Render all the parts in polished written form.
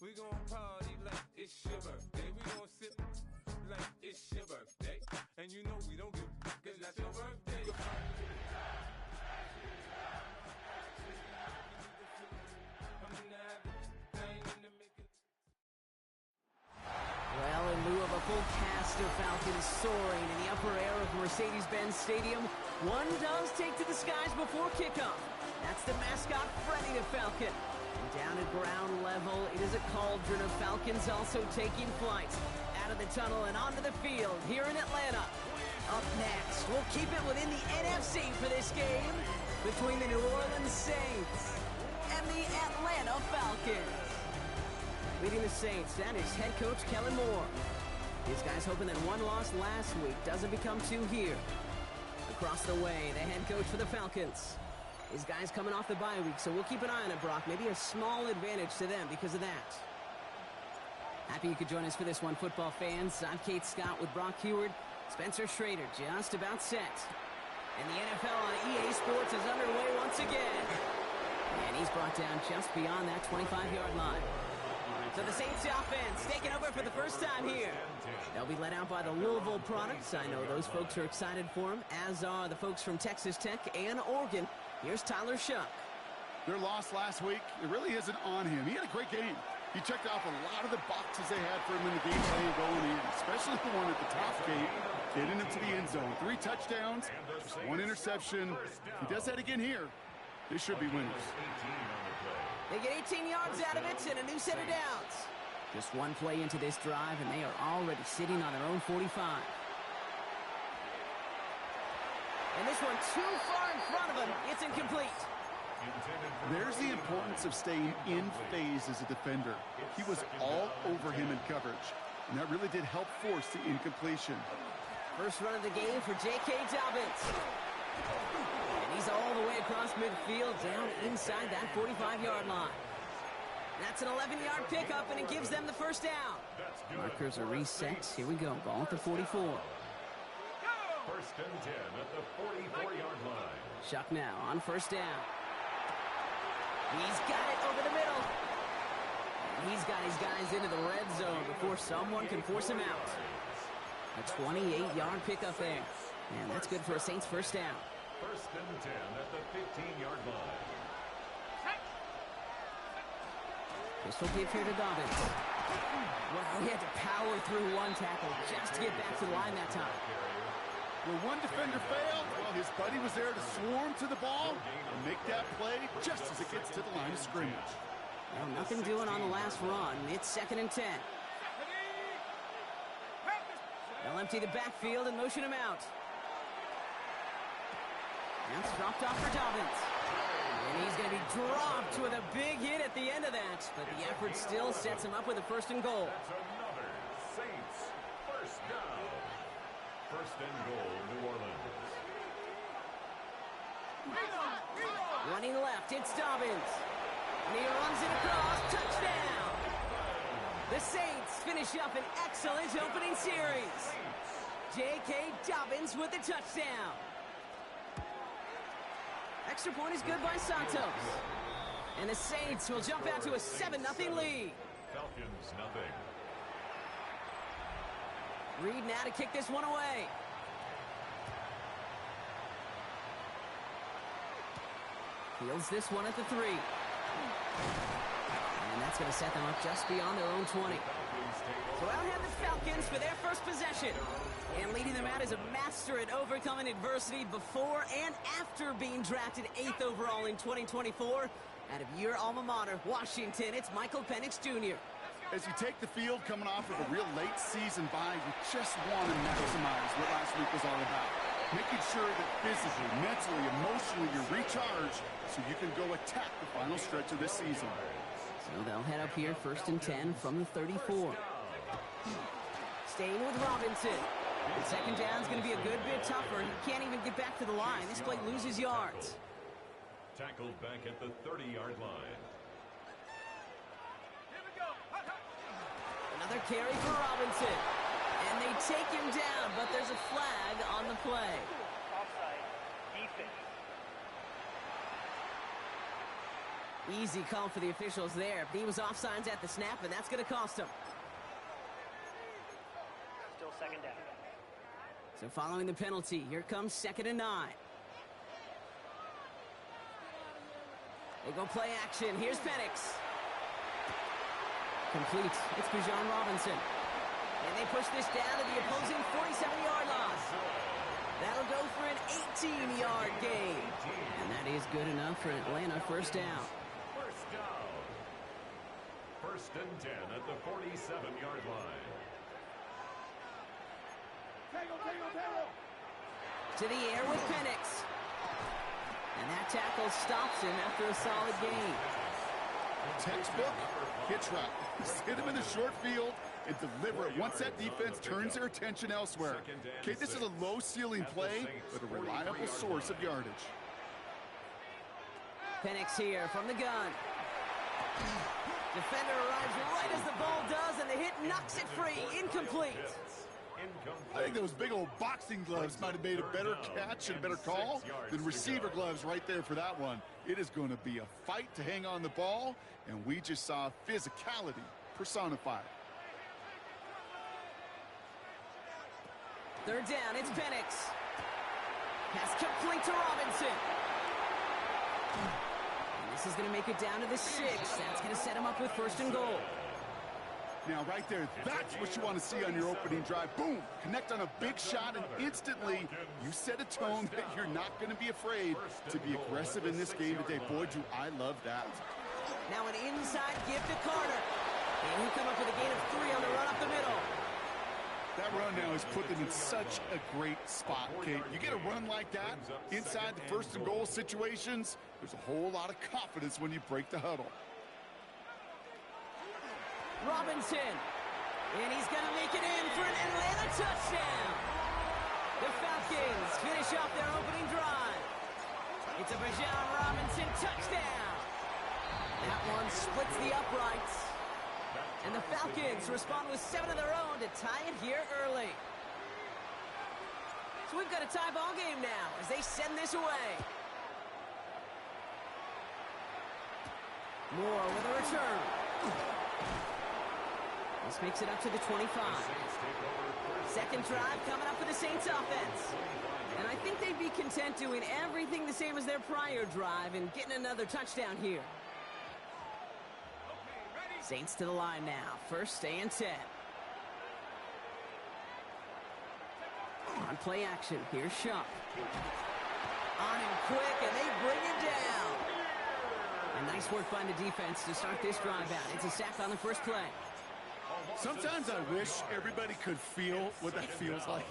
We gon' party like it's your birthday. We gon' sip like it's your birthday. And you know we don't give a fuck, 'cause that's your birthday. Well, in lieu of a full cast of Falcons soaring in the upper air of Mercedes-Benz Stadium, one does take to the skies before kickoff. That's the mascot, Freddy the Falcon. And down at ground level, it is a cauldron of Falcons also taking flight out of the tunnel and onto the field here in Atlanta. Up next, we'll keep it within the NFC for this game between the New Orleans Saints and the Atlanta Falcons. Leading the Saints, that is head coach Kellen Moore. These guys hoping that one loss last week doesn't become two here. Across the way, the head coach for the Falcons. These guys coming off the bye week, so we'll keep an eye on it, Brock. Maybe a small advantage to them because of that. Happy you could join us for this one, football fans. I'm Kate Scott with Brock Heward. Spencer Schrader just about set. And the NFL on EA Sports is underway once again. And he's brought down just beyond that 25-yard line. So the Saints offense taking over for the first time here. They'll be led out by the Louisville products. I know those folks are excited for them, as are the folks from Texas Tech and Oregon. Here's Tyler Shuck. Their loss last week, it really isn't on him. He had a great game. He checked off a lot of the boxes they had for him in the game plan going in, especially the one at the top gate, getting him to the end zone. 3 touchdowns, just 1 interception. If he does that again here, they should be winners. They get 18 yards out of it and a new set of downs. Just one play into this drive, and they are already sitting on their own 45. And this one too far in front of him. It's incomplete. There's the importance of staying in phase as a defender. He was all over him in coverage, and that really did help force the incompletion. First run of the game for J.K. Dobbins. And he's all the way across midfield, down inside that 45-yard line. That's an 11-yard pickup, and it gives them the first down. Markers are reset. Here we go. Ball at the 44. First and 10 at the 44-yard line. Shuck now on first down. He's got it over the middle. And he's got his guys into the red zone before someone can force him out. A 28-yard pickup there. And that's good for a Saints first down. First and 10 at the 15-yard line. Pistol give here to Dobbins. Well, he had to power through one tackle just to get back to the line that time. Where one defender failed, well, his buddy was there to swarm to the ball and make that play just as it gets to the line of scrimmage. Well, nothing doing on the last run. It's second and 10. They'll empty the backfield and motion him out. That's dropped off for Dobbins. And he's going to be dropped with a big hit at the end of that. But the effort still sets him up with a first and goal. That's another Saints first down. First and goal, New Orleans. Running left, it's Dobbins. And he runs it across. Touchdown! The Saints finish up an excellent opening series. J.K. Dobbins with the touchdown. Extra point is good by Santos. And the Saints will jump out to a 7-0 lead. Falcons nothing. Reed now to kick this one away. Fields this one at the 3. And that's going to set them up just beyond their own 20. So out have the Falcons for their first possession. And leading them out is a master at overcoming adversity before and after being drafted 8th overall in 2024. Out of your alma mater, Washington, it's Michael Penix Jr. As you take the field coming off of a real late season bye, you just want to maximize what last week was all about. Making sure that physically, mentally, emotionally you're recharged so you can go attack the final stretch of this season. So they'll head up here first and 10 from the 34. Staying with Robinson. And second down's going to be a good bit tougher. He can't even get back to the line. This play loses yards. Tackled back at the 30-yard line. Another carry for Robinson. And they take him down, but there's a flag on the play. Offside. Defense. Easy call for the officials there. He was offsides at the snap, and that's going to cost him. Still second down. So following the penalty, here comes 2nd and 9. They go play action. Here's Penix. Complete. It's Bijan Robinson. And they push this down to the opposing 47-yard line. That'll go for an 18-yard gain. And that is good enough for Atlanta. First down. First down. 1st and 10 at the 47-yard line. To the air with Penix. And that tackle stops him after a solid gain. Textbook hitch route. Just hit him in the short field and deliver it once that defense turns their attention elsewhere. Okay, this is a low-ceiling play, but a reliable source of yardage. Penix here from the gun. Defender arrives right as the ball does, and the hit knocks it free. Incomplete. I think those big old boxing gloves might have made a better catch and a better call than receiver gloves right there for that one. It is going to be a fight to hang on the ball, and we just saw physicality personified. 3rd down, it's Penix. Pass complete to Robinson. And this is going to make it down to the 6. That's going to set him up with 1st and goal. Now, right there, that's what you want to see on your opening drive. Boom! Connect on a big shot, and instantly you set a tone that you're not going to be afraid to be aggressive in this game today. Boy, do I love that. Now an inside give to Carter. And he'll come up with a gain of 3 on the run up the middle. That run now has put them in such a great spot, Kate. You get a run like that inside the 1st and goal situations, there's a whole lot of confidence when you break the huddle. Robinson, and he's going to make it in for an Atlanta touchdown. The Falcons finish off their opening drive. It's a Bijan Robinson touchdown. That one splits the uprights. And the Falcons respond with 7 of their own to tie it here early. So we've got a tie ball game now as they send this away. Moore with a return. This makes it up to the 25. 2nd drive coming up for the Saints offense. And I think they'd be content doing everything the same as their prior drive and getting another touchdown here. Saints to the line now. 1st and 10. On play action, here's Shuck. On him quick, and they bring him down. And nice work by the defense to start this drive out. It's a sack on the first play. Sometimes I wish everybody could feel what that feels like.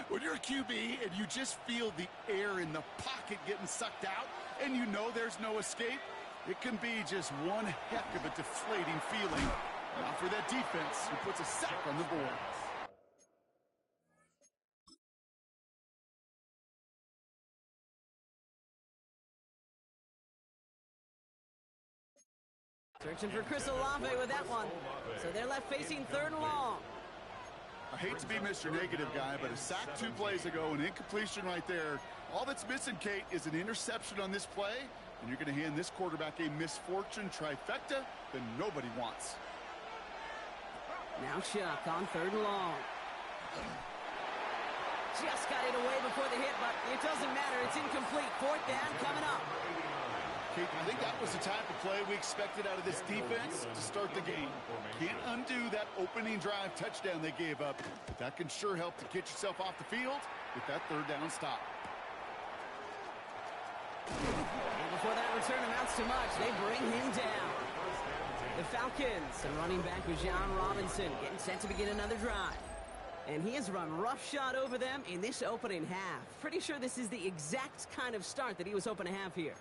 When you're a QB and you just feel the air in the pocket getting sucked out and you know there's no escape, it can be just one heck of a deflating feeling. Not for that defense who puts a sack on the board. Searching for Chris Olave with that one. So they're left facing 3rd and long. I hate to be Mr. Negative guy, but a sack 2 plays ago, an incompletion right there. All that's missing, Kate, is an interception on this play, and you're going to hand this quarterback a misfortune trifecta that nobody wants. Now Shuck on 3rd and long. Just got it away before the hit, but it doesn't matter. It's incomplete. 4th down coming up. Kate, I think that was the type of play we expected out of this defense to start the game. Can't undo that opening drive touchdown they gave up, but that can sure help to get yourself off the field with that 3rd down stop. And before that return amounts to much, they bring him down. The Falcons and running back Bijan Robinson getting set to begin another drive. And he has run roughshod over them in this opening half. Pretty sure this is the exact kind of start that he was hoping to have here.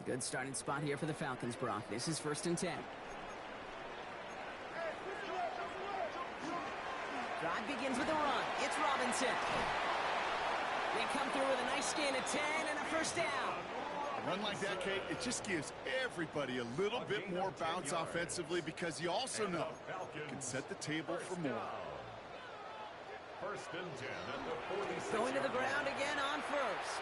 Good starting spot here for the Falcons, Brock. This is 1st and 10. Drive begins with a run. It's Robinson. They come through with a nice gain of 10 and a 1st down. A run like that, Kate, it just gives everybody a little bit more bounce offensively because you also know you can set the table for more. 1st and 10 at the 46. Going to the ground again on 1st.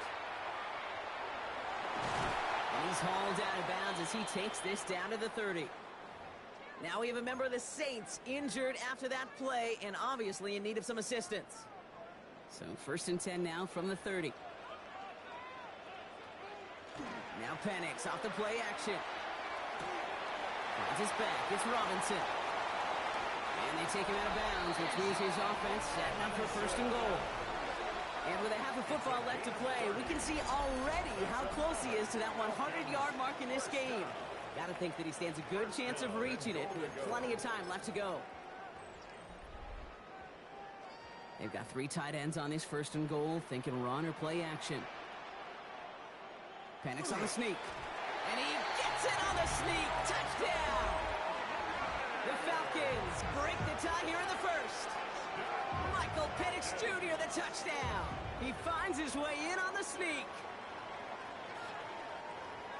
And he's hauled out of bounds as he takes this down to the 30. Now we have a member of the Saints injured after that play and obviously in need of some assistance. So 1st and 10 now from the 30. Now Penix off the play action. Finds his back. It's Robinson. And they take him out of bounds, which means his offense setting up for 1st and goal. And with a half a football left to play, we can see already how close he is to that 100-yard mark in this game. Got to think that he stands a good chance of reaching it with plenty of time left to go. They've got 3 tight ends on this 1st and goal, thinking run or play action. Penix on the sneak. And he gets it on the sneak. Touchdown! The Falcons break the tie here in the 1st. Michael Penix Jr. the touchdown. He finds his way in on the sneak.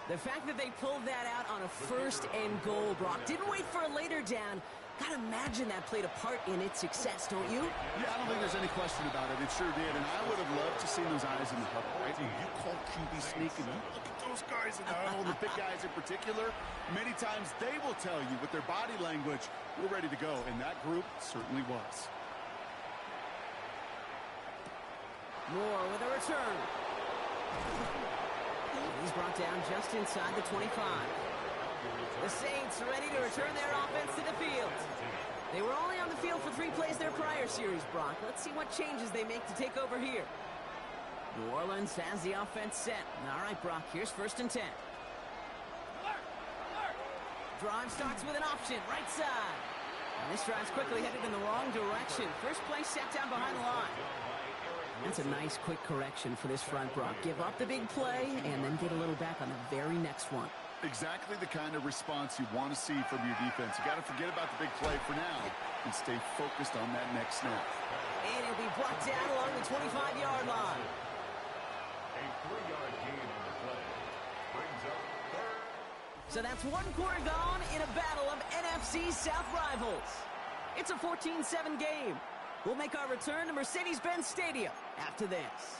The fact that they pulled that out on a 1st and goal, Brock, didn't wait for a later down. Gotta imagine that played a part in its success, don't you? Yeah, I don't think there's any question about it. It sure did, and I would have loved to see those eyes in the huddle, right? You call QB sneak, and you look at those guys in the huddle, the big guys in particular. Many times they will tell you with their body language, we're ready to go, and that group certainly was. Moore with a return. He's brought down just inside the 25. The Saints ready to return their offense to the field. They were only on the field for 3 plays their prior series, Brock. Let's see what changes they make to take over here. New Orleans has the offense set. All right, Brock, here's 1st and 10. Drive starts with an option, right side. And this drive's quickly headed in the wrong direction. First play set down behind the line. That's a nice quick correction for this front, Brock. Give up the big play and then get a little back on the very next one. Exactly the kind of response you want to see from your defense. You got to forget about the big play for now and stay focused on that next snap. And it'll be brought down along the 25-yard line. A 3-yard gain on the play. Brings up 3rd. So that's 1 quarter gone in a battle of NFC South rivals. It's a 14-7 game. We'll make our return to Mercedes-Benz Stadium after this.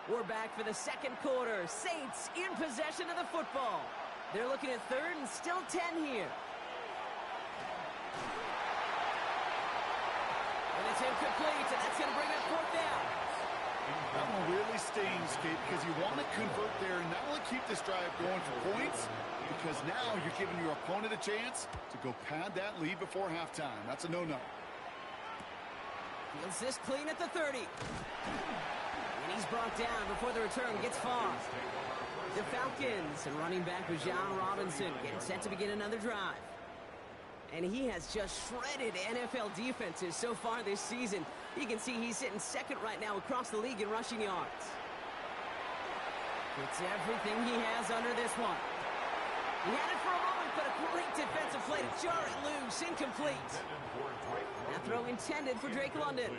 We're back for the 2nd quarter. Saints in possession of the football. They're looking at 3rd and still 10 here. And it's incomplete, and that's going to bring up 4th down. That one really stings, Kate, because you want to convert there and not only keep this drive going for points, because now you're giving your opponent a chance to go pad that lead before halftime. That's a no-no. Fields this clean at the 30. And he's brought down before the return gets far. The Falcons and running back Bijan Robinson getting set to begin another drive. And he has just shredded NFL defenses so far this season. You can see he's sitting 2nd right now across the league in rushing yards. It's everything he has under this one. He had it for a moment, but a great defensive play to jar it loose, incomplete. That throw intended for Drake London.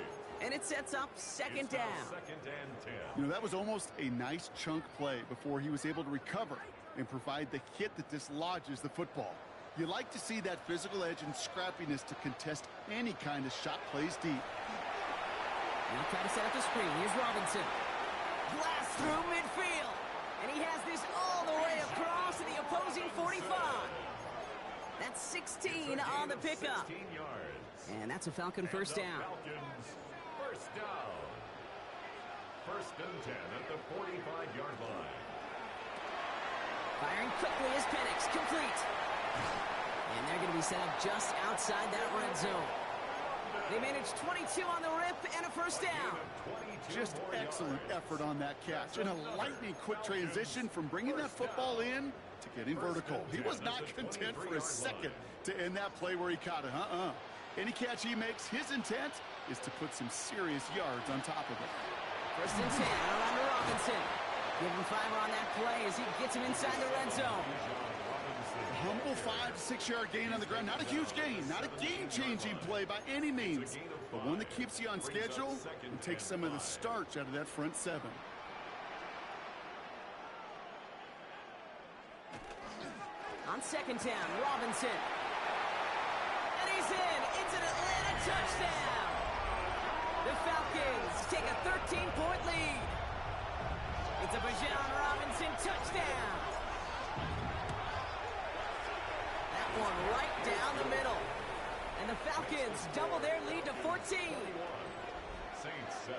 And it sets up 2nd down. 2nd and 10. You know, that was almost a nice chunk play before he was able to recover and provide the hit that dislodges the football. You like to see that physical edge and scrappiness to contest any kind of shot plays deep. Now try to set up the screen. Here's Robinson. Blast through midfield. And he has this all the way across to the opposing 45. That's 16 on the pickup. 16 yards. And that's a Falcon 1st down. Falcons 1st down. 1st and 10 at the 45-yard line. Firing quickly is Penix. Complete. And they're going to be set up just outside that red zone. They managed 22 on the rip and a 1st down. Just excellent effort on that catch. And a lightning quick transition from bringing that football in to getting vertical. He was not content for a second to end that play where he caught it. Any catch he makes, his intent is to put some serious yards on top of it. 1st and 10 around to Robinson. Give him 5 on that play as he gets him inside the red zone. A humble 5 to 6 yard gain on the ground. Not a huge gain, not a game-changing play by any means, but one that keeps you on schedule and takes some of the starch out of that front 7. On 2nd down, Robinson. And he's in. It's an Atlanta touchdown. The Falcons take a 13-point lead. It's a Bijan Robinson touchdown. That one right down the middle. And the Falcons double their lead to 14. Saints 7.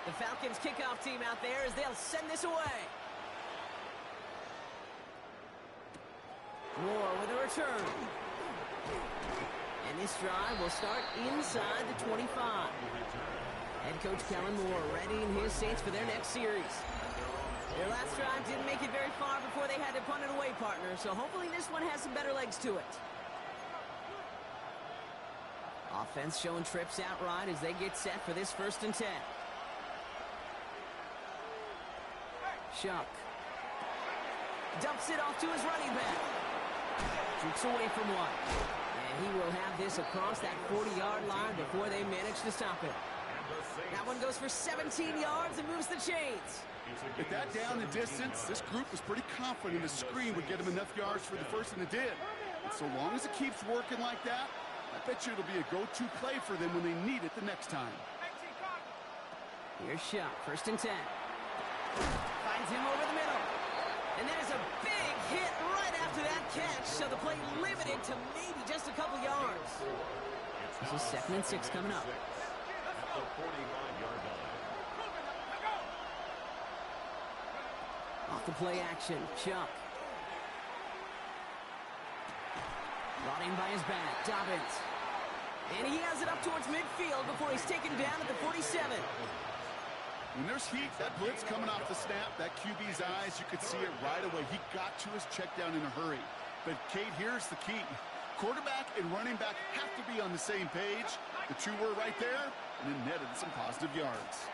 The Falcons kickoff team out there as they'll send this away. Moore with a return. And this drive will start inside the 25. Head coach Kellen Moore readying his Saints for their next series. Their last drive didn't make it very far before they had to punt it away, partner, so hopefully this one has some better legs to it. Offense showing trips out right as they get set for this 1st and 10. Shuck dumps it off to his running back. Shoots away from one. And he will have this across that 40-yard line before they manage to stop it. That one goes for 17 yards and moves the chains. With that down and distance, this group was pretty confident the screen would get him enough yards for the first, and it did. And so long as it keeps working like that, I bet you it'll be a go-to play for them when they need it the next time. Here's Shuck, 1st and 10. Finds him over the middle. And there's a big hit right after that catch, so the play limited to maybe just a couple yards. This is 2nd and 6 coming up. At the 45-yard line. Off the play action, Chuck. Brought in by his back, Dobbins. And he has it up towards midfield before he's taken down at the 47. When there's heat, that blitz coming off the snap, that QB's eyes, you could see it right away. He got to his check down in a hurry. But, Kate, here's the key. Quarterback and running back have to be on the same page. The two were right there, and it netted some positive yards.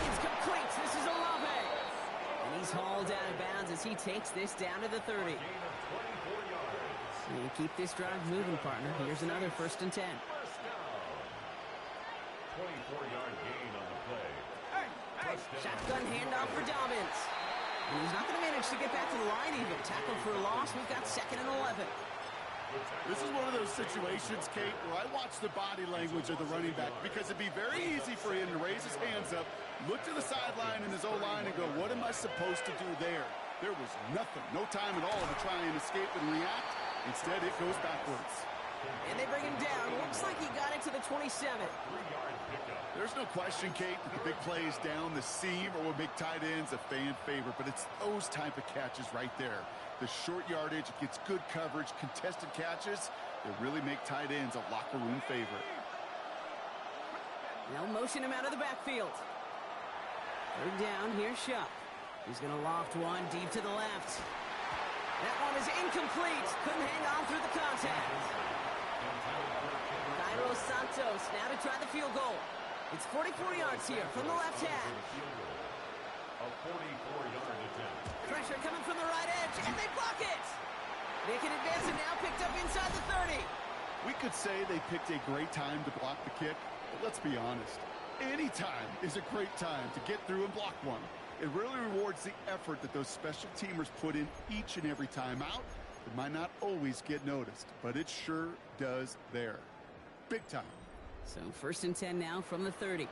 It's complete. This is Olave. And he's hauled out of bounds as he takes this down to the 30. Gain of 24 yards. And keep this drive moving, partner. Here's another 1st and 10. First down. 24-yard gain on the play. Shotgun handoff for Dobbins. And he's not going to manage to get back to the line even. Tackle for a loss. We've got 2nd and 11. This is one of those situations, Kate, where I watch the body language of the running back because it'd be very easy for him to raise his hands up, look to the sideline in his O-line and go, what am I supposed to do there? There was nothing, no time at all to try and escape and react. Instead, it goes backwards. And they bring him down. Looks like he got it to the 27. 3-yard pickup. There's no question, Kate, the big plays down the seam or with big tight ends, a fan favorite, but it's those type of catches right there. The short yardage, it gets good coverage, contested catches, they really make tight ends a locker room favorite. They'll motion him out of the backfield. 3rd down, here's Shuck. He's going to loft one deep to the left. That one is incomplete. Couldn't hang on through the contact. Cairo Santos now to try the field goal. It's 44 yards here from the left half. A 44-yard attempt. Pressure coming from the right edge, and they block it. They can advance it now, picked up inside the 30. We could say they picked a great time to block the kick, but let's be honest. Any time is a great time to get through and block one. It really rewards the effort that those special teamers put in each and every time out. It might not always get noticed, but it sure does there. Big time. So 1st and 10 now from the 30.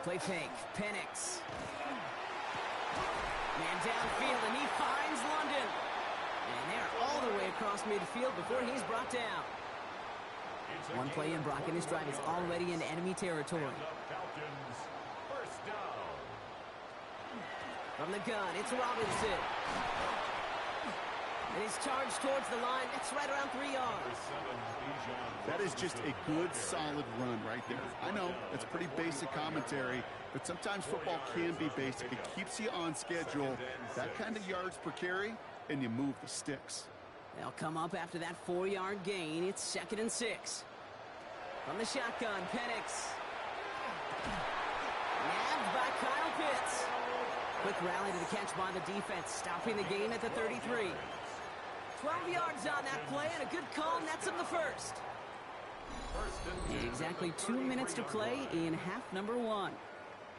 Play fake, Penix. Man downfield, and he finds London. And they're all the way across midfield before he's brought down. One play in, Brock, and this drive is already in enemy territory. Falcons, first down. From the gun, it's Robinson. And he's charged towards the line. That's right around 3 yards. That is just a good, solid run right there. I know, it's pretty basic commentary, but sometimes football can be basic. It keeps you on schedule, that kind of yards per carry, and you move the sticks. They'll come up after that 4-yard gain. It's 2nd and 6. From the shotgun, Penix. Nabbed by Kyle Pitts. Quick rally to the catch by the defense, stopping the gain at the 33. 12 yards on that play, and a good call nets him the first. Exactly 2 minutes to play in half number 1.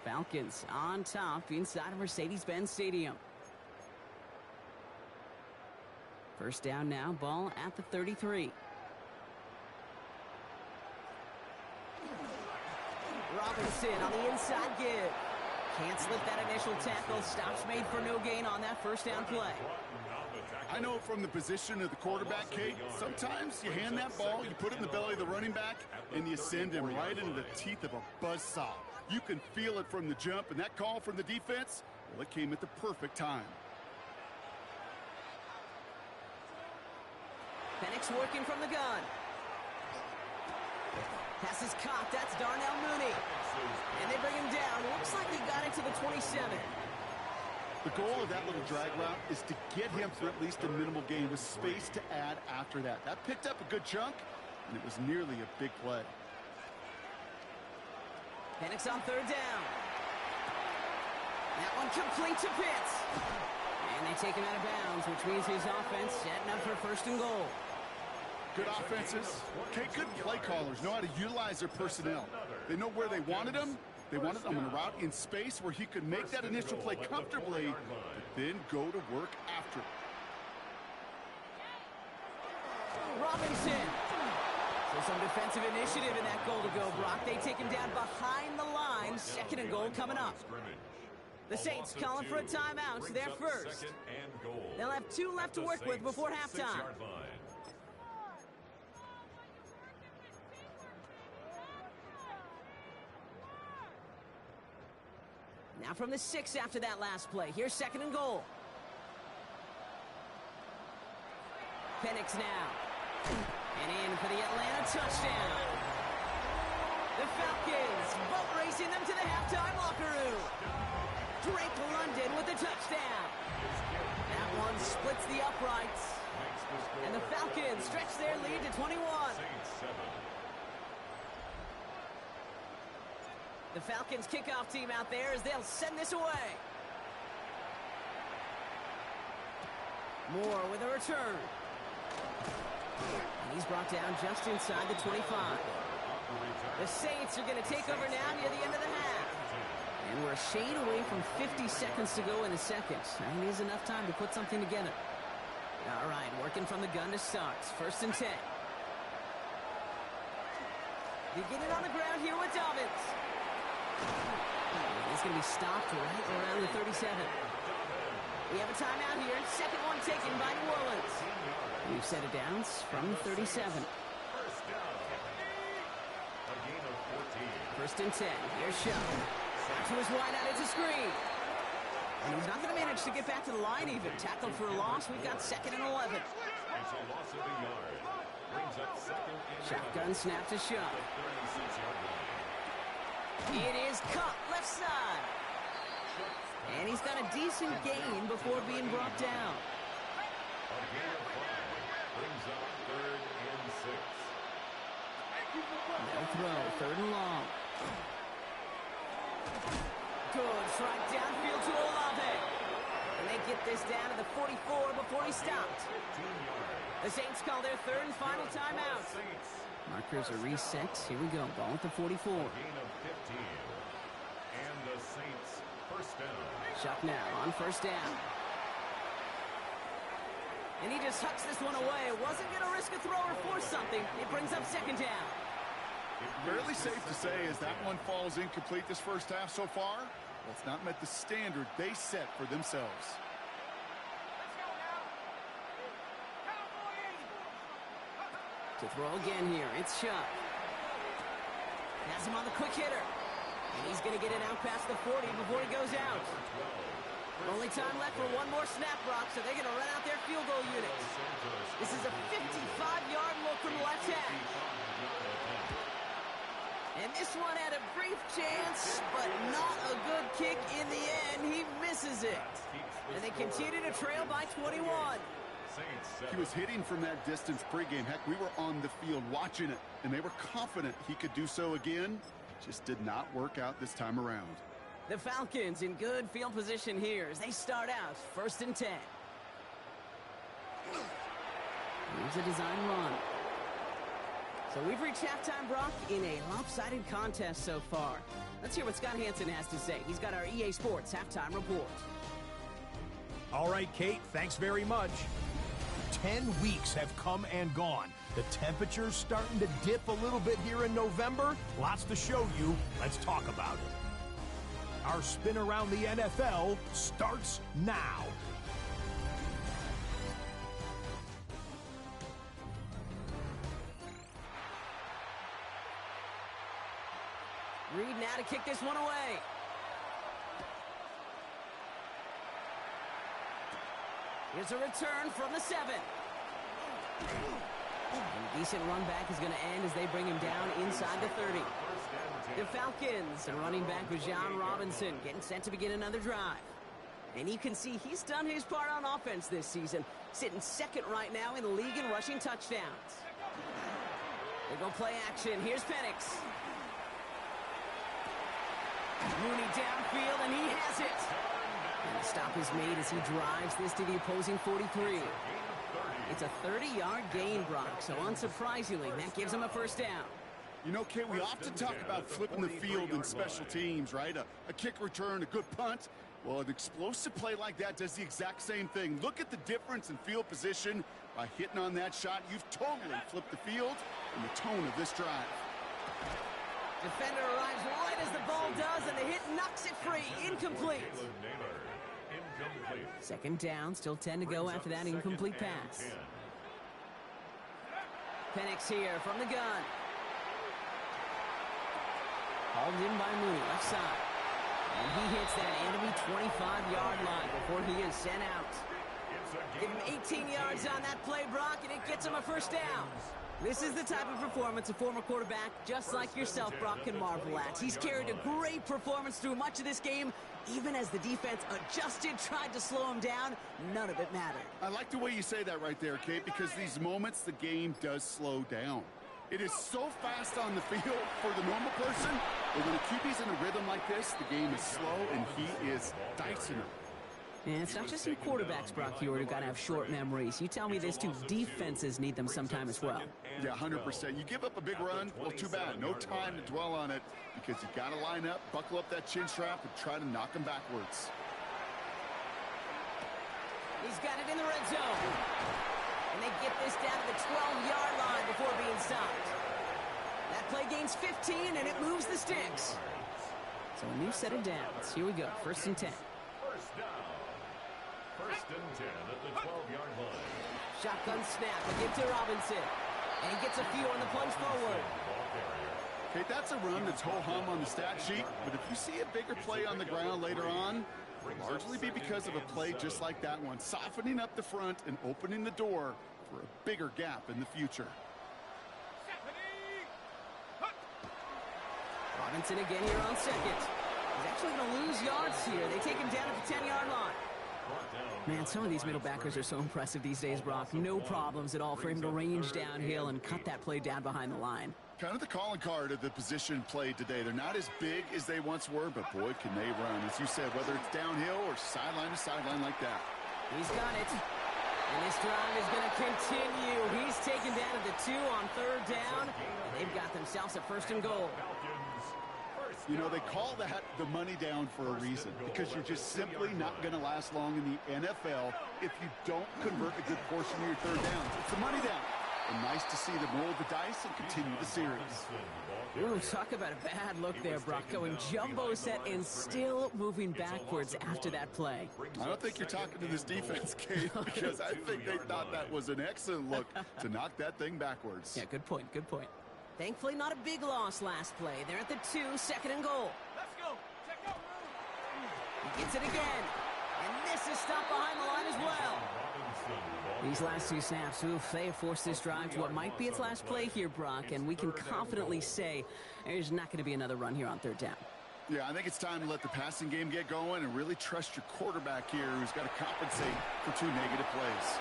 Falcons on top inside of Mercedes-Benz Stadium. First down now, ball at the 33. Robinson on the inside give. Can't slip that initial tackle. Stops made for no gain on that first down play. I know from the position of the quarterback, Kate, sometimes you hand that ball, you put it in the belly of the running back, and you send him right into the teeth of a buzzsaw. You can feel it from the jump, and that call from the defense, well, it came at the perfect time. Penix working from the gun. Pass is caught. That's Darnell Mooney. And they bring him down. Looks like he got it to the 27. The goal of that little drag route is to get him for at least a minimal gain with space to add after that. That picked up a good chunk, and it was nearly a big play. Penix on third down. That one complete to Pitts. And they take him out of bounds, which means his offense setting up for first and goal. Good offenses. Okay, good play callers know how to utilize their personnel. They know where they wanted them. They wanted them on a route in space where he could make that initial play comfortably, but then go to work after it. Robinson. So some defensive initiative in that goal to go, Brock. They take him down behind the line. Second and goal coming up. The Saints calling for a timeout. They're first. They'll have 2 left to work with before halftime. Now from the 6 after that last play. Here's second and goal. Penix now. And in for the Atlanta touchdown. The Falcons boat racing them to the halftime locker room. Drake London with the touchdown. That one splits the uprights. And the Falcons stretch their lead to 21. The Falcons kickoff team out there as they'll send this away. Moore with a return. And he's brought down just inside the 25. The Saints are going to take over now near the end of the half. And we're a shade away from 50 seconds to go in the second. That is enough time to put something together. All right, working from the gun to start. First and 10. You get it on the ground here with Dobbins. He's going to be stopped right around the 37. We have a timeout here. Second one taken by New Orleans. We've set it down from the 37. First and 10. Here's Shuck. To his wide out, it's a screen. And he's not going to manage to get back to the line even. Tackled for a loss. We've got second and 11. Shotgun snap to Shuck. It is caught left side. And he's got a decent gain before being brought down. No throw, third and long. Good strike downfield to Olave. And they get this down to the 44 before he stopped. The Saints call their third and final timeout. Markers are reset. Here we go. Ball at the 44. And the Saints first down. Shuck now on first down. And he just hucks this one away. Wasn't going to risk a throw or force something. It brings up second down. Fairly safe to say as that one falls incomplete this first half so far, it's not met the standard they set for themselves. To throw again here, it's Shuck. Has him on the quick hitter. And he's going to get it out past the 40 before he goes out. Only time left for one more snap, Brock, so they're going to run out their field goal units. This is a 55-yard look from the left hand. And this one had a brief chance, but not a good kick in the end. He misses it. And they continue to trail by 21. He was hitting from that distance pregame. Heck, we were on the field watching it, and they were confident he could do so again. Just did not work out this time around. The Falcons in good field position here as they start out first and 10. Here's a design run. So we've reached halftime, Brock, in a lopsided contest so far. Let's hear what Scott Hansen has to say. He's got our EA Sports halftime report. All right, Kate, thanks very much. 10 weeks have come and gone. The temperature's starting to dip a little bit here in November. Lots to show you. Let's talk about it. Our spin around the NFL starts now. Reed now to kick this one away. Here's a return from the 7. And a decent run back is going to end as they bring him down inside the 30. The Falcons, and running back John Robinson, getting set to begin another drive. And you can see he's done his part on offense this season, sitting second right now in the league in rushing touchdowns. They go play action. Here's Penix. Mooney downfield, and he has it. And the stop is made as he drives this to the opposing 43. It's a 30-yard gain, Brock, so unsurprisingly, that gives him a first down. You know, Kate, we often talk about flipping the field in special teams, right? A kick return, a good punt. Well, an explosive play like that does the exact same thing. Look at the difference in field position. By hitting on that shot, you've totally flipped the field and the tone of this drive. Defender arrives right as the ball does, and the hit knocks it free. Incomplete. Second down, still 10 to go after that incomplete pass. Penix here from the gun. Hauled in by Mooney, left side. And he hits that enemy 25-yard line before he is sent out. Give him 18 yards on that play, Brock, and it gets him a first down. This is the type of performance a former quarterback, just like yourself, Brock, can marvel at. He's carried a great performance through much of this game. Even as the defense adjusted, tried to slow him down, none of it mattered. I like the way you say that right there, Kate, because these moments the game does slow down. It is so fast on the field for the normal person, but when a QB's in a rhythm like this, the game is slow, and he is dicing it. And it's not just in quarterbacks, Brock, who got to have short memories. You tell me this too, defenses need them sometime as well. Yeah, 100%. You give up a big run, well, too bad. No time to dwell on it because you got to line up, buckle up that chin strap, and try to knock them backwards. He's got it in the red zone. And they get this down to the 12-yard line before being stopped. That play gains 15, and it moves the sticks. So a new set of downs. Here we go, 1st and 10. First down. 1st and 10 at the 12-yard line. Shotgun snap, a give to Robinson. And he gets a few on the plunge forward. Okay, that's a run that's ho-hum on the stat sheet, but if you see a bigger play on the ground later on, it'll largely be because of a play just like that one, softening up the front and opening the door for a bigger gap in the future. Robinson again here on second. He's actually going to lose yards here. They take him down at the 10-yard line. Man, some of these middle backers are so impressive these days, Brock. No problems at all for him to range downhill and cut that play down behind the line. Kind of the calling card of the position played today. They're not as big as they once were, but boy, can they run. As you said, whether it's downhill or sideline to sideline like that. He's got it. And this drive is going to continue. He's taken down at the 2 on 3rd down. And they've got themselves a 1st and goal. You know, they call that the money down for a reason, because you're just simply not going to last long in the NFL if you don't convert a good portion of your 3rd downs. It's the money down. And nice to see them roll the dice and continue the series. Ooh, talk about a bad look there, Brock. Going jumbo set and still moving backwards after that play. I don't think you're talking to this defense, Kate, because I think they thought that was an excellent look to knock that thing backwards. Yeah, good point, good point. Thankfully, not a big loss last play. They're at the 2, 2nd and goal. Let's go. Check out. He gets it again. And this is stopped behind the line as well. These last 2 snaps, oof, they have forced this drive to what might be its last play here, Brock, and we can confidently say there's not going to be another run here on 3rd down. Yeah, I think it's time to let the passing game get going and really trust your quarterback here, who's got to compensate for 2 negative plays.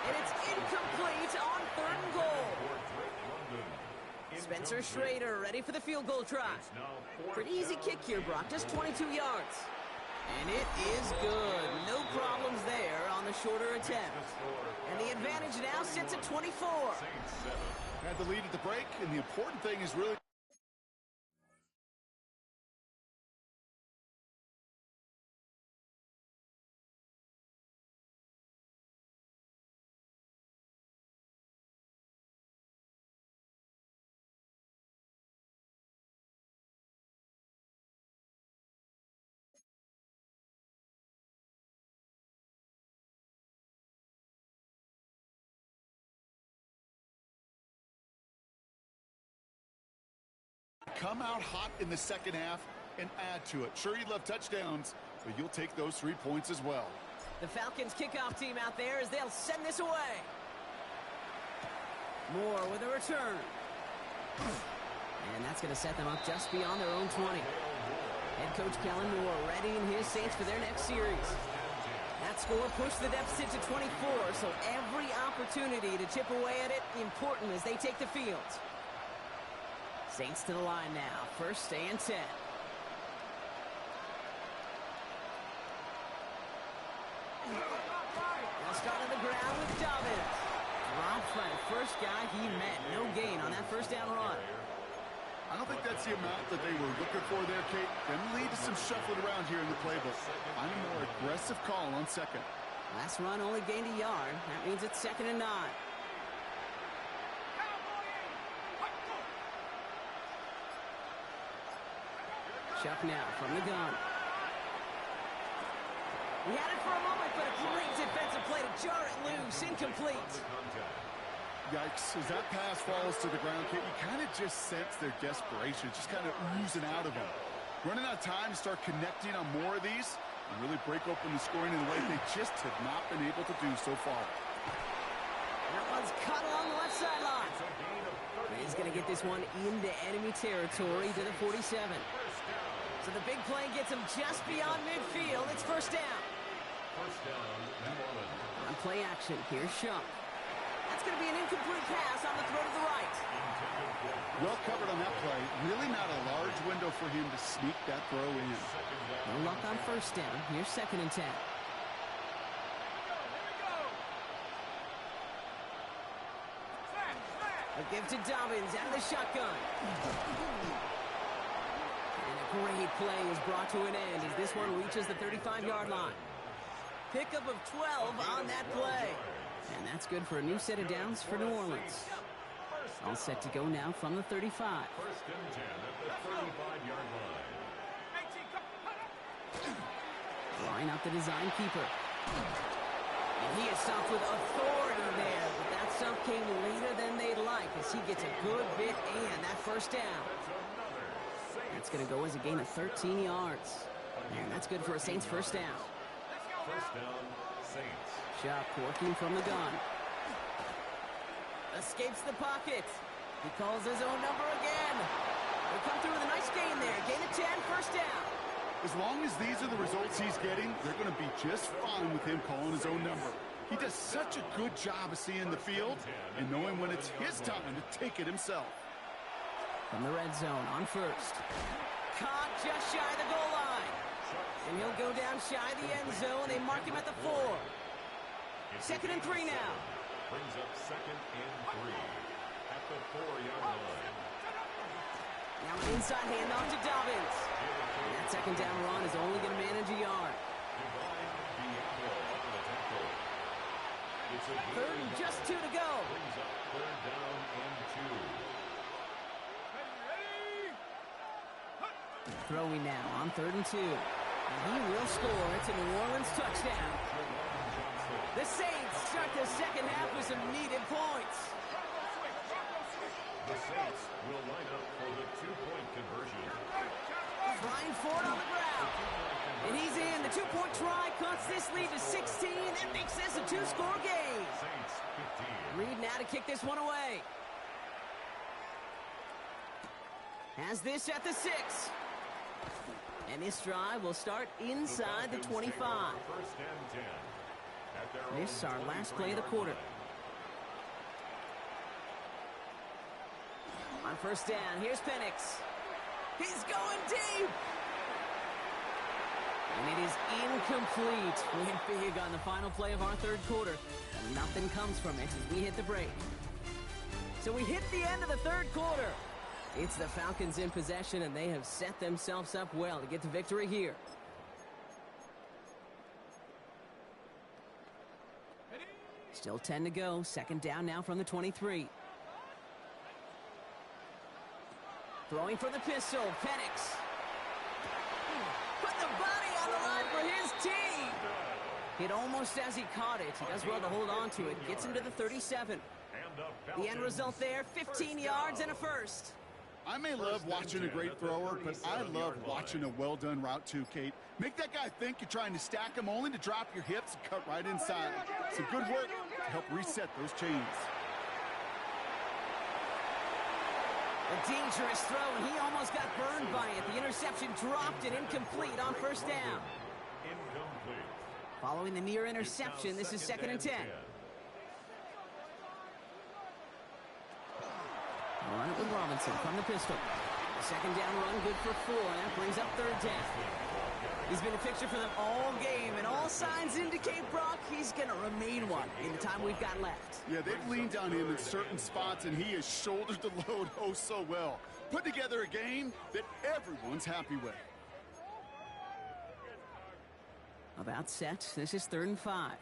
And it's incomplete on 3rd and goal. Spencer Schrader ready for the field goal try. Pretty easy kick here, Brock, just 22 yards. And it is good. No problems there on the shorter attempt. And the advantage now sits at 24. Had the lead at the break, and the important thing is really come out hot in the second half and add to it. Sure, you'd love touchdowns, but you'll take those 3 points as well. The Falcons kickoff team out there as they'll send this away. Moore with a return. And that's going to set them up just beyond their own 20. Head coach Kellen Moore readying his Saints for their next series. That score pushed the deficit to 24, so every opportunity to chip away at it important as they take the field. Saints to the line now, 1st and 10. They'll start on the ground with Dobbins. Dropped by the first guy he met. No gain on that first down run. I don't think that's the amount that they were looking for there, Kate. Can lead to some shuffling around here in the playbook. I'm a more aggressive call on second. Last run only gained a yard. That means it's 2nd and 9. Chuck now from the gun. He had it for a moment, but a great defensive play to jar it loose. Incomplete. Yikes. As that pass falls to the ground, Kate, you kind of just sense their desperation. Just kind of oozing out of them. Running out of time to start connecting on more of these and really break open the scoring in a way they just have not been able to do so far. That one's cut along the left sideline. He's going to get this one into enemy territory to the 47. So the big play gets him just beyond midfield. It's 1st down. First down, New Orleans. On play action, here's Shump. That's going to be an incomplete pass on the throw to the right. Well covered on that play. Really not a large window for him to sneak that throw in. No luck on 1st down. Here's 2nd and 10. A give to Dobbins out of the shotgun. And a great play is brought to an end as this one reaches the 35-yard line. Pickup of 12 on that play. And that's good for a new set of downs for New Orleans. All set to go now from the 35. 1st and 10 at the 35-yard line. Line up the design keeper. And he is stopped with authority there. But that stop came later than they'd like as he gets a good bit and that 1st down. That's going to go as a gain of 13 yards. And that's good for a Saints 1st down. 1st down, Saints. Chuck working from the gun. Escapes the pocket. He calls his own number again. They come through with a nice gain there. Gain of 10, 1st down. As long as these are the results he's getting, they're going to be just fine with him calling his own number. He does such a good job of seeing the field and knowing when it's his time to take it himself. From the red zone on 1st. Caught just shy of the goal line. And he'll go down shy of the end zone. They mark him at the 4. 2nd and 3 now. Brings up 2nd and 3 at the 4-yard line. Now an inside handoff to Dobbins. And that 2nd down run is only going to manage a yard. It's a 3rd and just 2 to go. Brings up 3rd down and 2. Throwing now on 3rd and 2. And he will score. It's a New Orleans touchdown. The Saints start the second half with some needed points. The Saints will line up for the 2-point conversion. Trying for it on the ground. And he's in. The 2-point try cuts this lead to 16. That makes this a 2-score game. Saints 15. Reed now to kick this one away. Has this at the 6. And this drive will start inside the 25. 1st and 10. This is our last play of the quarter. On 1st down, here's Penix. He's going deep. And it is incomplete. We hit big on the final play of our 3rd quarter. And nothing comes from it as we hit the break. So we hit the end of the 3rd quarter. It's the Falcons in possession, and they have set themselves up well to get the victory here. Still 10 to go. 2nd down now from the 23. Throwing for the pistol. Penix. Put the body on the line for his team. Hit almost as he caught it. He does well to hold on to it. Gets him to the 37. The end result there, 15 yards and a first. I may love watching a great thrower, but I love watching a well-done route too, Kate. Make that guy think you're trying to stack him only to drop your hips and cut right inside. Some good work to help reset those chains. A dangerous throw, and he almost got burned by it. The interception dropped and incomplete on first down. Incomplete. Following the near interception, this is 2nd and 10. All right, with Robinson from the pistol. Second down run, good for 4, and that brings up 3rd down. He's been a fixture for them all game, and all signs indicate, Brock, he's going to remain one in the time we've got left. Yeah, they've leaned on him in certain spots, and he has shouldered the load oh so well. Put together a game that everyone's happy with. About set. This is 3rd and 5.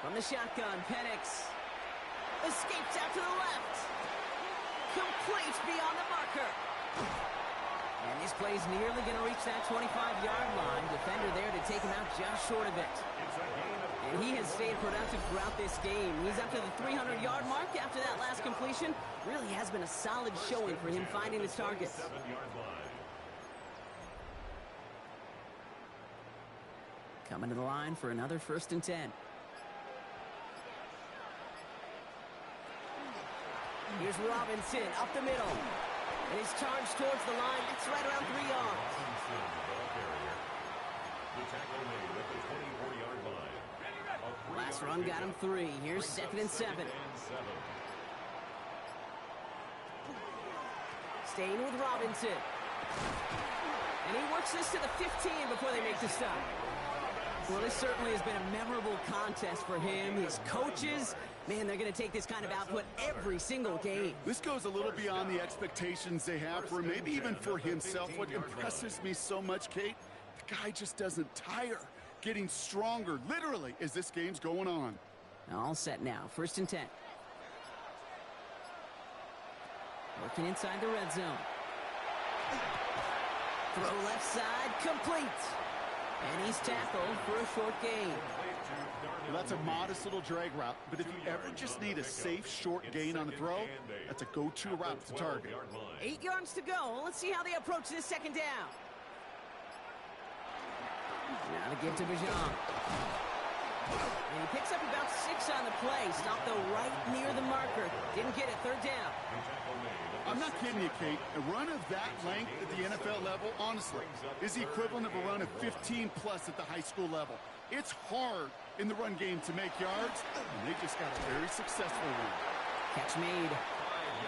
From the shotgun, Penix escapes out to the left. Complete beyond the marker. And this play's nearly going to reach that 25-yard line. Defender there to take him out just short of it. And he has stayed productive throughout this game. He's up to the 300-yard mark after that last completion. Really has been a solid showing for him finding his targets. Coming to the line for another 1st and 10. Here's Robinson up the middle. And he's charged towards the line. It's right around 3 yards. Last run got him 3. Here's 2nd and 7. Staying with Robinson. And he works this to the 15 before they make the stop. Well, this certainly has been a memorable contest for him. His coaches, man, they're going to take this kind of output every single game. This goes a little beyond the expectations they have for him, maybe even for himself. What impresses me so much, Kate, the guy just doesn't tire. Getting stronger, literally, as this game's going on. All set now, 1st and 10. Working inside the red zone. Throw left side, complete. And he's tackled for a short gain. Well, that's a modest little drag route, but if you ever just need a safe, short gain on a throw, that's a go-to route to target. 8 yards to go. Let's see how they approach this 2nd down. Now to give to Bijan. And he picks up about 6 on the play. Stopped though right near the marker. Didn't get it. 3rd down. I'm not kidding you, Kate. A run of that length at the NFL level, honestly, is the equivalent of a run of 15-plus at the high school level. It's hard in the run game to make yards, and they just got a very successful one. Catch made.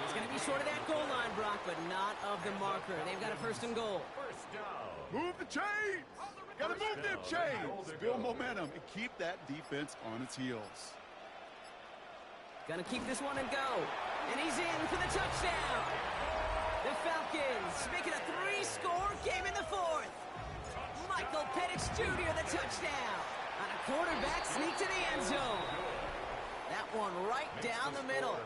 It's going to be short of that goal line, Brock, but not of the marker. They've got a 1st and goal. Move the chains! Got to move them chains! Build momentum and keep that defense on its heels. Gonna keep this one and go. And he's in for the touchdown. The Falcons making a 3-score game in the 4th. Michael Penix Jr. the touchdown. On a quarterback sneak to the end zone. That one right down the middle.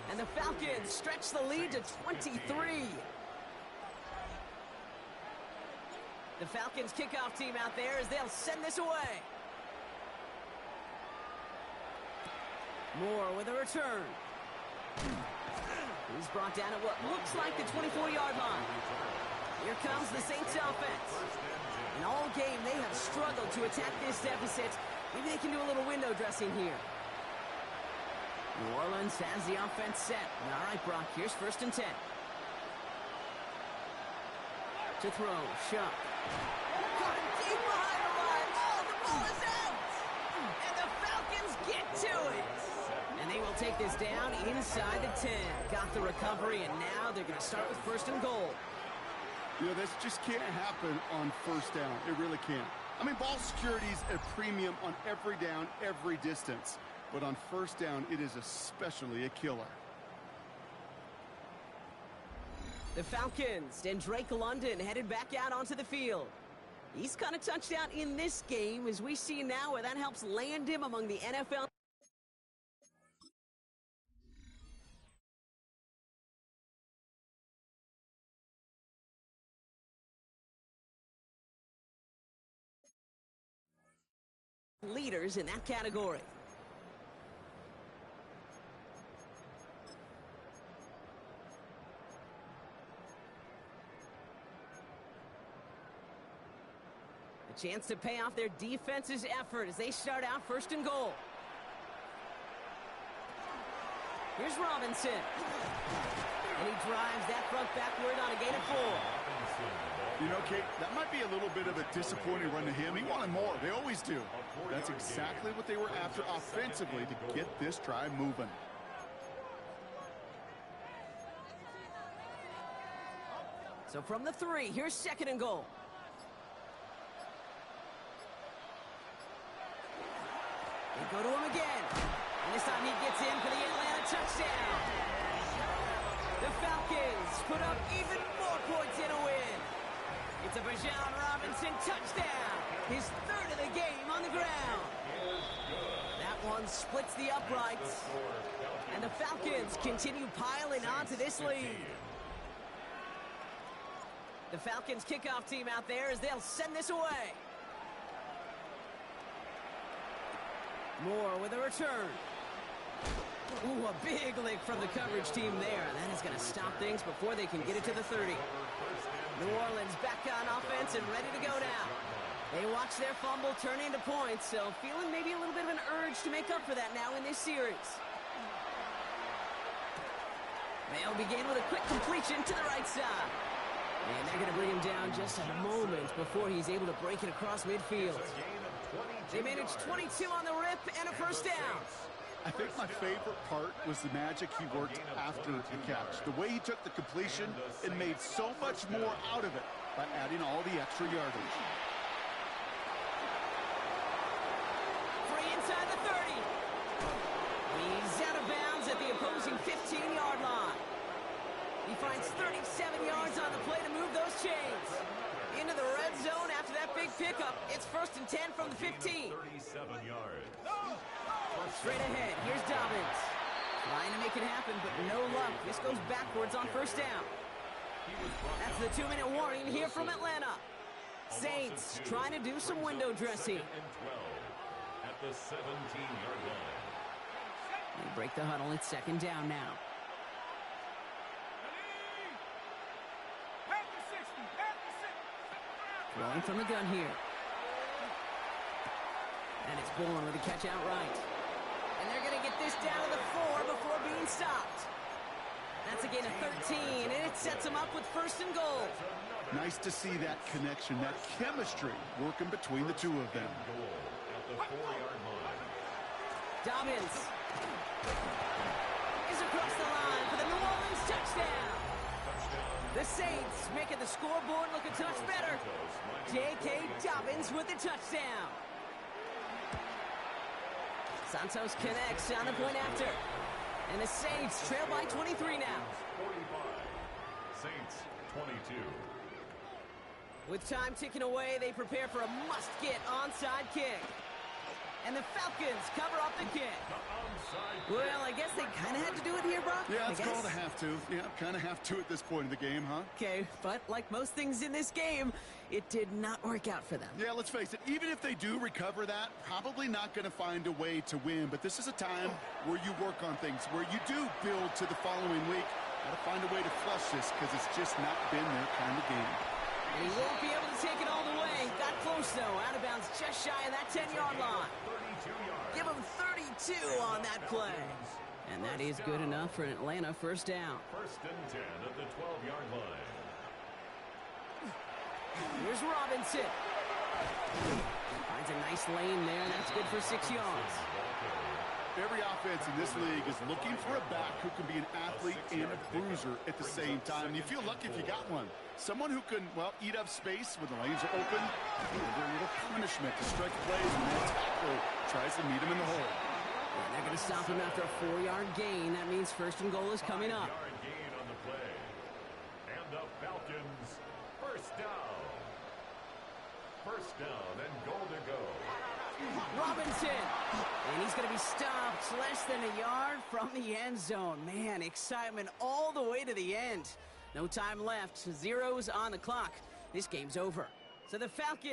And the Falcons stretch the lead to 23. The Falcons kickoff team out there as they'll send this away. Moore with a return. He's brought down at what looks like the 24-yard line. Here comes the Saints offense. In all game, they have struggled to attack this deficit. Maybe they can do a little window dressing here. New Orleans has the offense set. All right, Brock, here's 1st and 10. To throw, Shuck. Caught him deep behind the line. Oh, the ball is out! And the Falcons get to it! And they will take this down inside the 10. Got the recovery, and now they're going to start with 1st and goal. You know, this just can't happen on 1st down. It really can't. I mean, ball security's a premium on every down, every distance. But on 1st down, it is especially a killer. The Falcons and Drake London headed back out onto the field. He's got a touchdown in this game, as we see now where that helps land him among the NFL. Leaders in that category. Chance to pay off their defense's effort as they start out 1st and goal. Here's Robinson. And he drives that front backward on a gain of 4. You know, Kate, that might be a little bit of a disappointing run to him. He wanted more. They always do. That's exactly what they were after offensively to get this drive moving. So from the 3, here's 2nd and goal. They go to him again. And this time he gets in for the Atlanta touchdown. The Falcons put up even more points in a win. It's a Bijan Robinson touchdown. His 3rd of the game on the ground. That one splits the uprights. And the Falcons continue piling onto this lead. The Falcons kickoff team out there as they'll send this away. Moore with a return. Ooh, a big lick from the coverage team there. That is going to stop things before they can get it to the 30. New Orleans back on offense and ready to go now. They watch their fumble turn into points, so feeling maybe a little bit of an urge to make up for that now in this series. They'll begin with a quick completion to the right side. And they're going to bring him down just a moment before he's able to break it across midfield. They managed 22 on the rip and a 1st down. I think my favorite part was the magic he worked after the catch. The way he took the completion and made so much more out of it by adding all the extra yardage. Free inside the 30. He's out of bounds at the opposing 15-yard line. He finds 37 yards on the play to move those chains. Into the red zone after that big pickup. It's 1st and 10 from the 15. 37 yards. Straight ahead, here's Dobbins. Trying to make it happen, but no luck. This goes backwards on 1st down. That's the 2-minute warning here from Atlanta. Saints trying to do some window dressing. At the 17-yard line. They break the huddle. It's 2nd down now. Throwing from the gun here. And it's Bourne with a catch outright. And they're going to get this down to the 4 before being stopped. That's a gain of 13, and it sets them up with 1st and goal. Nice to see that connection, that chemistry working between the two of them. Goal at the 4-yard line. Dobbins is across the line for the New Orleans touchdown. The Saints making the scoreboard look a touch better. J.K. Dobbins with the touchdown. Santos connects on the point after. And the Saints trail by 23 now. 45. Saints 22. With time ticking away, they prepare for a must-get onside kick. And the Falcons cover up the kick. Well, I guess they kind of had to do it here, Brock. Yeah, it's called a have to. Yeah, kind of have to at this point in the game, huh? Okay, but like most things in this game, it did not work out for them. Yeah, let's face it, even if they do recover that, probably not going to find a way to win. But this is a time where you work on things, where you do build to the following week. Got to find a way to flush this because it's just not been their kind of game. And he won't be able to take it all the way. Got close, though. Out of bounds just shy of that 10-yard line. Give him 32 on that play. And that is good enough for an Atlanta 1st down. 1st and 10 at the 12-yard line. Here's Robinson. Finds a nice lane there, and that's good for 6 yards. Every offense in this league is looking for a back who can be an athlete and a bruiser at the same time. And you feel lucky if you got one. Someone who can, well, eat up space when the lanes are open. A little punishment to stretch plays when that tackle tries to meet him in the hole. And they're going to stop him after a 4-yard gain. That means 1st and goal is coming up. 5-yard gain on the play. And the Falcons, 1st down. 1st down and goal to go. Robinson, and he's going to be stopped less than a yard from the end zone. Man, excitement all the way to the end. No time left. Zeros on the clock. This game's over. So the Falcons